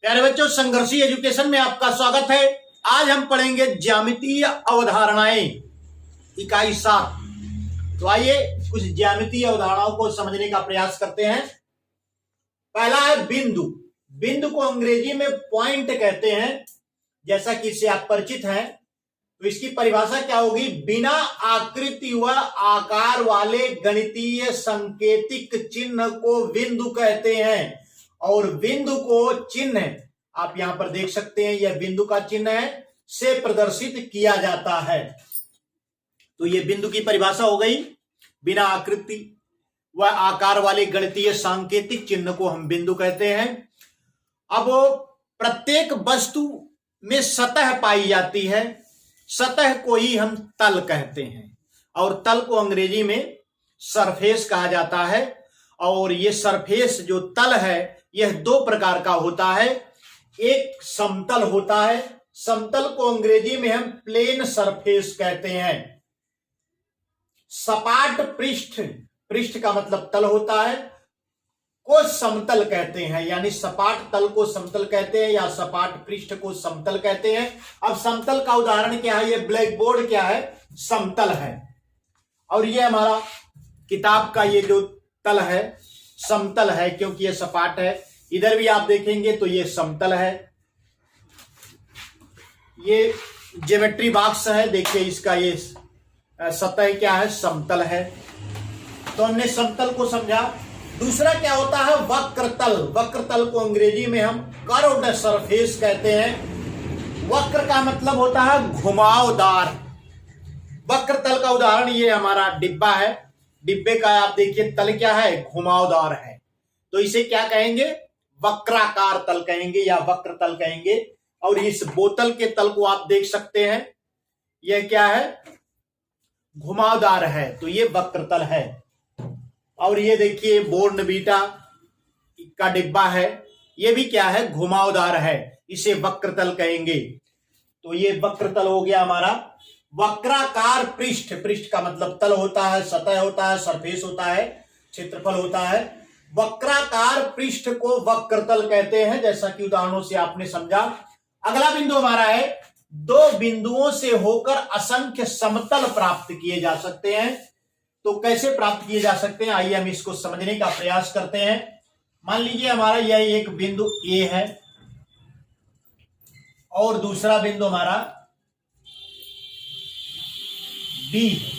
प्यारे बच्चों, संघर्षी एजुकेशन में आपका स्वागत है। आज हम पढ़ेंगे ज्यामितीय अवधारणाएं, इकाई 7। तो आइए कुछ ज्यामितीय अवधारणाओं को समझने का प्रयास करते हैं। पहला है बिंदु। बिंदु को अंग्रेजी में पॉइंट कहते हैं, जैसा कि इससे आप परिचित हैं। तो इसकी परिभाषा क्या होगी? बिना आकृति व आकार वाले गणितीय संकेतिक चिन्ह को बिंदु कहते हैं। और बिंदु को चिन्ह आप यहां पर देख सकते हैं, यह बिंदु का चिन्ह है, से प्रदर्शित किया जाता है। तो यह बिंदु की परिभाषा हो गई। बिना आकृति व आकार वाले गणितीय सांकेतिक चिन्ह को हम बिंदु कहते हैं। अब प्रत्येक वस्तु में सतह पाई जाती है, सतह को ही हम तल कहते हैं। और तल को अंग्रेजी में सरफेस कहा जाता है। और यह सरफेस जो तल है, यह दो प्रकार का होता है। एक समतल होता है, समतल को अंग्रेजी में हम प्लेन सरफेस कहते हैं। सपाट पृष्ठ, पृष्ठ का मतलब तल होता है, को समतल कहते हैं। यानी सपाट तल को समतल कहते हैं या सपाट पृष्ठ को समतल कहते हैं। अब समतल का उदाहरण क्या है? ये ब्लैक बोर्ड क्या है? समतल है। और ये हमारा किताब का ये जो तल है समतल है, क्योंकि ये सपाट है। इधर भी आप देखेंगे तो ये समतल है। ये ज्योमेट्री बॉक्स है, देखिए इसका ये सतह क्या है? समतल है। तो हमने समतल को समझा। दूसरा क्या होता है? वक्रतल। वक्रतल को अंग्रेजी में हम कर्व्ड सरफेस कहते हैं। वक्र का मतलब होता है घुमावदार। वक्रतल का उदाहरण ये हमारा डिब्बा है। डिब्बे का आप देखिए तल क्या है? घुमावदार है। तो इसे क्या कहेंगे? वक्राकार तल कहेंगे या वक्रतल कहेंगे। और इस बोतल के तल को आप देख सकते हैं, यह क्या है? घुमावदार है, तो ये वक्रतल है। और ये देखिए बोर्नवीटा का डिब्बा है, ये भी क्या है? घुमावदार है, इसे वक्रतल कहेंगे। तो ये वक्रतल हो गया हमारा। वक्राकार पृष्ठ, पृष्ठ का मतलब तल होता है, सतह होता है, सरफेस होता है, क्षेत्रफल होता है। वक्राकार पृष्ठ को वक्रतल कहते हैं, जैसा कि उदाहरणों से आपने समझा। अगला बिंदु हमारा है, दो बिंदुओं से होकर असंख्य समतल प्राप्त किए जा सकते हैं। तो कैसे प्राप्त किए जा सकते हैं, आइए हम इसको समझने का प्रयास करते हैं। मान लीजिए हमारा यह एक बिंदु ए है और दूसरा बिंदु हमारा बी है।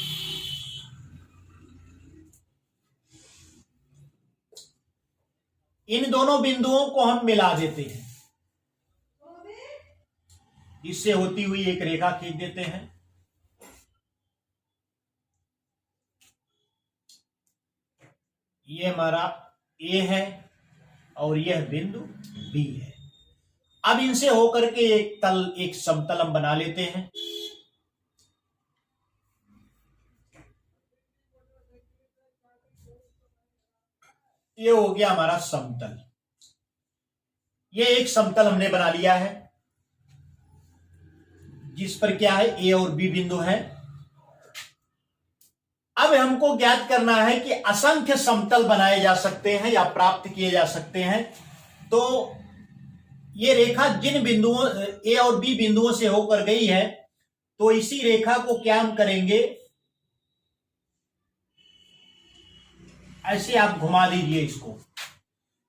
इन दोनों बिंदुओं को हम मिला देते हैं, इससे होती हुई एक रेखा खींच देते हैं। ये हमारा ए है और यह बिंदु बी है। अब इनसे होकर के एक तल, एक समतल हम बना लेते हैं। ये हो गया हमारा समतल। ये एक समतल हमने बना लिया है, जिस पर क्या है? ए और बी बिंदु है। अब हमको ज्ञात करना है कि असंख्य समतल बनाए जा सकते हैं या प्राप्त किए जा सकते हैं। तो ये रेखा जिन बिंदुओं ए और बी बिंदुओं से होकर गई है, तो इसी रेखा को क्या हम करेंगे? ऐसे आप घुमा दीजिए, इसको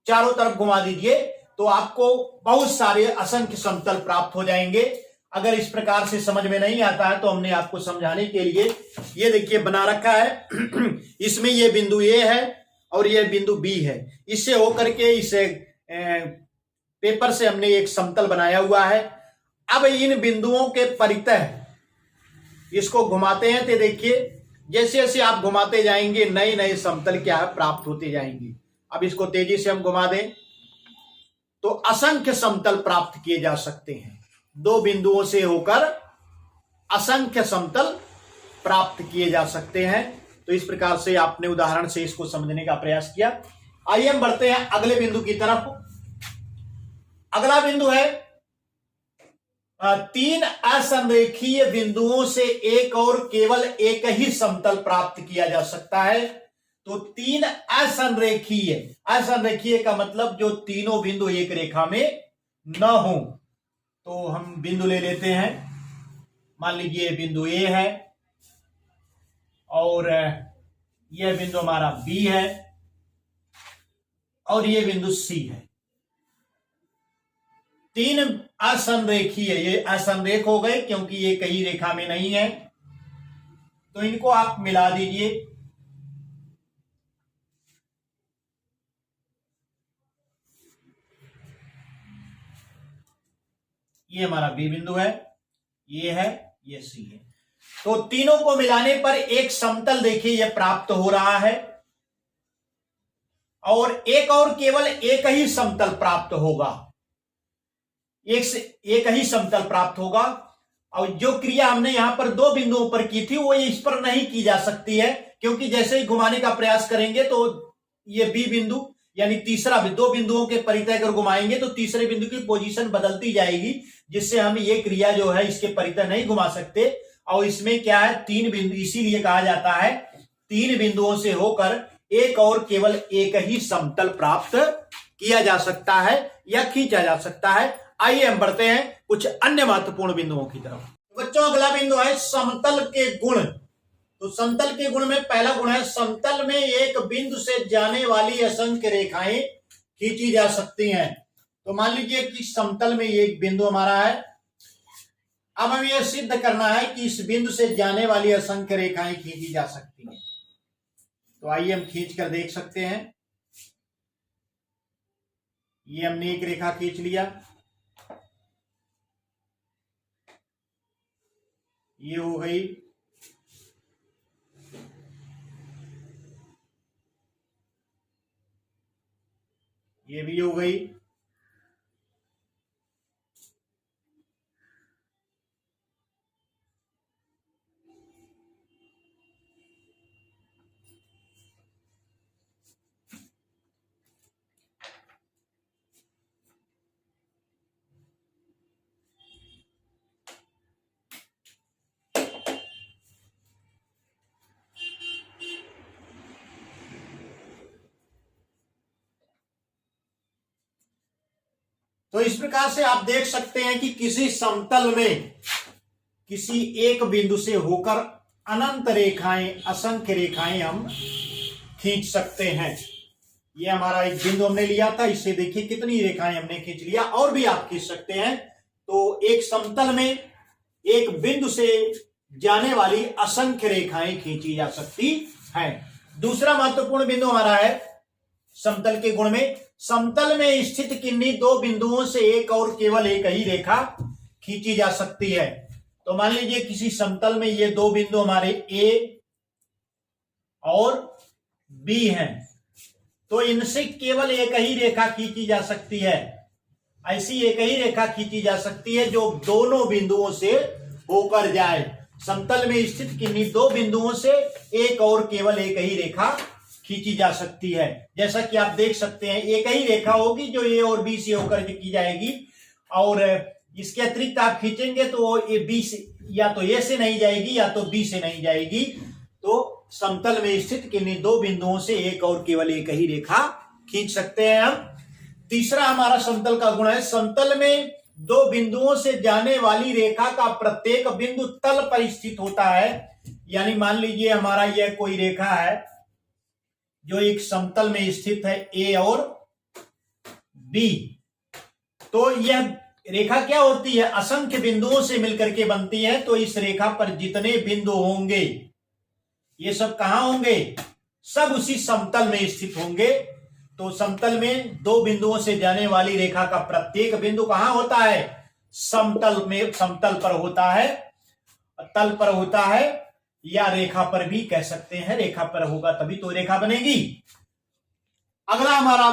चारों तरफ घुमा दीजिए, तो आपको बहुत सारे असंख्य समतल प्राप्त हो जाएंगे। अगर इस प्रकार से समझ में नहीं आता है तो हमने आपको समझाने के लिए ये देखिए बना रखा है। इसमें ये बिंदु ए है और ये बिंदु बी है। इससे होकर के इसे पेपर से हमने एक समतल बनाया हुआ है। अब इन बिंदुओं के परितः इसको घुमाते हैं, तो देखिए जैसे जैसे आप घुमाते जाएंगे नए नए समतल क्या है? प्राप्त होते जाएंगे। अब इसको तेजी से हम घुमा दें तो असंख्य समतल प्राप्त किए जा सकते हैं। दो बिंदुओं से होकर असंख्य समतल प्राप्त किए जा सकते हैं। तो इस प्रकार से आपने उदाहरण से इसको समझने का प्रयास किया। आइए हम बढ़ते हैं अगले बिंदु की तरफ। अगला बिंदु है, तीन असंरेखीय बिंदुओं से एक और केवल एक ही समतल प्राप्त किया जा सकता है। तो तीन असंरेखीय, असंरेखीय का मतलब जो तीनों बिंदु एक रेखा में न हो तो हम बिंदु ले लेते हैं। मान लीजिए बिंदु ए है और यह बिंदु हमारा बी है और यह बिंदु सी है। तीन असंरेखीय, ये असंरेख हो गए क्योंकि ये कहीं रेखा में नहीं है, तो इनको आप मिला दीजिए। ये हमारा बी बिंदु है, ये है, ये सी है। तो तीनों को मिलाने पर एक समतल देखिए यह प्राप्त हो रहा है और एक और केवल एक ही समतल प्राप्त होगा, एक ही समतल प्राप्त होगा। और जो क्रिया हमने यहां पर दो बिंदुओं पर की थी वो इस पर नहीं की जा सकती है, क्योंकि जैसे ही घुमाने का प्रयास करेंगे तो ये बी बिंदु यानी तीसरा, दो बिंदुओं के परितय अगर घुमाएंगे तो तीसरे बिंदु की पोजीशन बदलती जाएगी, जिससे हम ये क्रिया जो है इसके परितय नहीं घुमा सकते। और इसमें क्या है, तीन बिंदु, इसीलिए कहा जाता है तीन बिंदुओं से होकर एक और केवल एक ही समतल प्राप्त किया जा सकता है या खींचा जा सकता है। आइए हम बढ़ते हैं कुछ अन्य महत्वपूर्ण बिंदुओं की तरफ। बच्चों अगला बिंदु है समतल के गुण। तो समतल के गुण में पहला गुण है समतल में एक बिंदु से जाने वाली असंख्य रेखाएं खींची जा सकती हैं। तो मान लीजिए कि समतल में एक बिंदु हमारा है, अब हमें यह सिद्ध करना है कि इस बिंदु से जाने वाली असंख्य रेखाएं खींची जा सकती हैं। तो आइए हम खींच कर देख सकते हैं। ये हमने एक रेखा खींच लिया, ये हो गई, ये भी हो गई, तो इस प्रकार से आप देख सकते हैं कि किसी समतल में किसी एक बिंदु से होकर अनंत रेखाएं, असंख्य रेखाएं हम खींच सकते हैं। ये हमारा एक बिंदु हमने लिया था, इससे देखिए कितनी रेखाएं हमने खींच लिया, और भी आप खींच सकते हैं। तो एक समतल में एक बिंदु से जाने वाली असंख्य रेखाएं खींची जा सकती हैं। दूसरा महत्वपूर्ण बिंदु हमारा है समतल के गुण में, समतल में स्थित किन्हीं दो बिंदुओं से एक और केवल एक ही रेखा खींची जा सकती है। तो मान लीजिए किसी समतल में ये दो बिंदु हमारे ए और बी हैं, तो इनसे केवल एक ही रेखा खींची जा सकती है। ऐसी एक ही रेखा खींची जा सकती है जो दोनों बिंदुओं से होकर जाए। समतल में स्थित किन्हीं दो बिंदुओं से एक और केवल एक ही रेखा खींची जा सकती है। जैसा कि आप देख सकते हैं एक ही रेखा होगी जो ए और बी से होकर के की जाएगी, और इसके अतिरिक्त आप खींचेंगे तो ये बी से, या तो ए से नहीं जाएगी या तो बी से नहीं जाएगी। तो समतल में स्थित किन्हीं दो बिंदुओं से एक और केवल एक ही रेखा खींच सकते हैं हम। तीसरा हमारा समतल का गुण है समतल में दो बिंदुओं से जाने वाली रेखा का प्रत्येक बिंदु तल पर स्थित होता है। यानी मान लीजिए हमारा यह कोई रेखा है जो एक समतल में स्थित है ए और बी, तो यह रेखा क्या होती है, असंख्य बिंदुओं से मिलकर के बनती है। तो इस रेखा पर जितने बिंदु होंगे ये सब कहां होंगे, सब उसी समतल में स्थित होंगे। तो समतल में दो बिंदुओं से जाने वाली रेखा का प्रत्येक बिंदु कहां होता है, समतल में, समतल पर होता है, तल पर होता है, या रेखा पर भी कह सकते हैं। रेखा पर होगा तभी तो रेखा बनेगी। अगला हमारा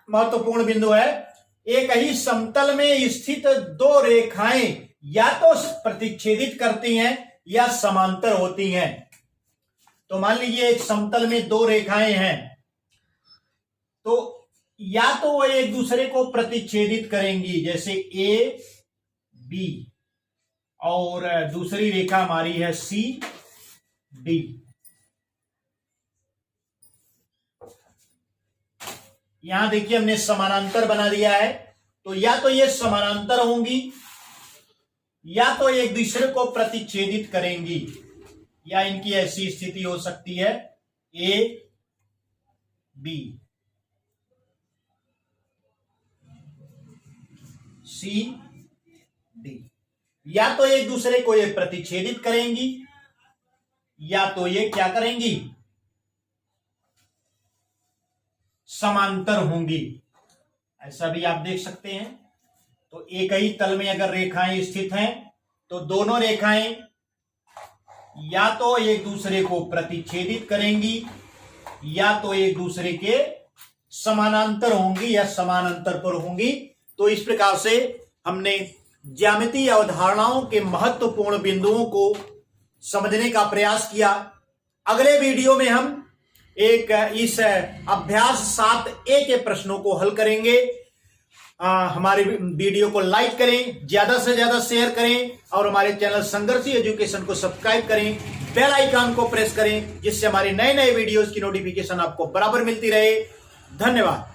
महत्वपूर्ण बिंदु है एक ही समतल में स्थित दो रेखाएं या तो प्रतिच्छेदित करती हैं या समांतर होती हैं। तो मान लीजिए एक समतल में दो रेखाएं हैं, तो या तो वो एक दूसरे को प्रतिच्छेदित करेंगी, जैसे ए बी, और दूसरी रेखा हमारी है सी डी। यहां देखिए हमने समानांतर बना दिया है, तो या तो ये समानांतर होंगी या तो एक दूसरे को प्रतिच्छेदित करेंगी, या इनकी ऐसी स्थिति हो सकती है ए बी, सी डी। या तो एक दूसरे को ये प्रतिच्छेदित करेंगी या तो ये क्या करेंगी, समांतर होंगी। ऐसा भी आप देख सकते हैं। तो एक ही तल में अगर रेखाएं स्थित हैं तो दोनों रेखाएं या तो एक दूसरे को प्रतिच्छेदित करेंगी या तो एक दूसरे के समानांतर होंगी या समानांतर पर होंगी। तो इस प्रकार से हमने ज्यामितीय अवधारणाओं के महत्वपूर्ण बिंदुओं को समझने का प्रयास किया। अगले वीडियो में हम इस अभ्यास 7A के प्रश्नों को हल करेंगे। हमारे वीडियो को लाइक करें, ज्यादा से ज्यादा शेयर करें और हमारे चैनल संघर्षी एजुकेशन को सब्सक्राइब करें, बेल आइकन को प्रेस करें जिससे हमारे नए नए वीडियोस की नोटिफिकेशन आपको बराबर मिलती रहे। धन्यवाद।